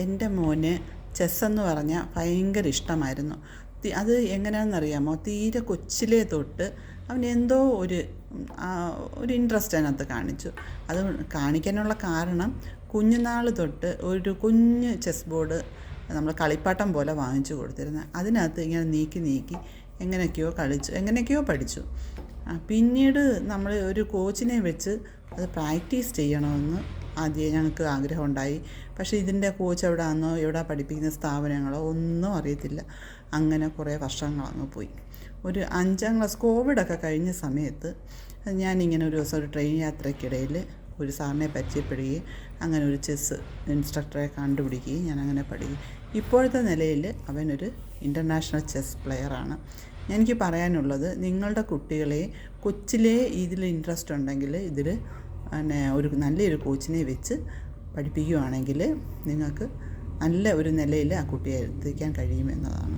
എൻ്റെ മോന് ചെസ്സെന്ന് പറഞ്ഞാൽ ഭയങ്കര ഇഷ്ടമായിരുന്നു. അത് എങ്ങനെയാണെന്നറിയാമോ, തീരെ കൊച്ചിലേ തൊട്ട് അവനെന്തോ ഒരു ഇൻട്രസ്റ്റ് അതിനകത്ത് കാണിച്ചു. അത് കാണിക്കാനുള്ള കാരണം കുഞ്ഞുനാൾ തൊട്ട് ഒരു കുഞ്ഞ് ചെസ് ബോർഡ് നമ്മൾ കളിപ്പാട്ടം പോലെ വാങ്ങിച്ചു കൊടുത്തിരുന്നത്. അതിനകത്ത് ഇങ്ങനെ നീക്കി നീക്കി എങ്ങനെയൊക്കെയോ പഠിച്ചു. പിന്നീട് നമ്മൾ ഒരു കോച്ചിനെ വെച്ച് അത് പ്രാക്ടീസ് ചെയ്യണമെന്ന് ആദ്യം ഞങ്ങൾക്ക് ആഗ്രഹമുണ്ടായി. പക്ഷേ ഇതിൻ്റെ കോച്ച് എവിടെ പഠിപ്പിക്കുന്ന സ്ഥാപനങ്ങളോ ഒന്നും അറിയത്തില്ല. അങ്ങനെ കുറേ വർഷങ്ങളങ്ങ് പോയി. ഒരു 5ാം ക്ലാസ് കോവിഡൊക്കെ കഴിഞ്ഞ സമയത്ത് ഞാനിങ്ങനെ ഒരു ദിവസം ഒരു ട്രെയിൻ യാത്രയ്ക്കിടയിൽ ഒരു സാറിനെ പരിചയപ്പെടുകയും അങ്ങനെ ഒരു ചെസ്സ് ഇൻസ്ട്രക്ടറെ കണ്ടുപിടിക്കുകയും ഞാനങ്ങനെ പഠിക്കും. ഇപ്പോഴത്തെ നിലയിൽ അവനൊരു ഇൻ്റർനാഷണൽ ചെസ് പ്ലെയറാണ്. എനിക്ക് പറയാനുള്ളത്, നിങ്ങളുടെ കുട്ടികളെ കൊച്ചിലേ ഇതിൽ ഇൻട്രസ്റ്റ് ഉണ്ടെങ്കിൽ ഇതിൽ നല്ലൊരു കോച്ചിനെ വെച്ച് പഠിപ്പിക്കുകയാണെങ്കിൽ നിങ്ങൾക്ക് നല്ല ഒരു നിലയിൽ ആ കുട്ടിയെ എത്തിക്കാൻ കഴിയുമെന്നതാണ്.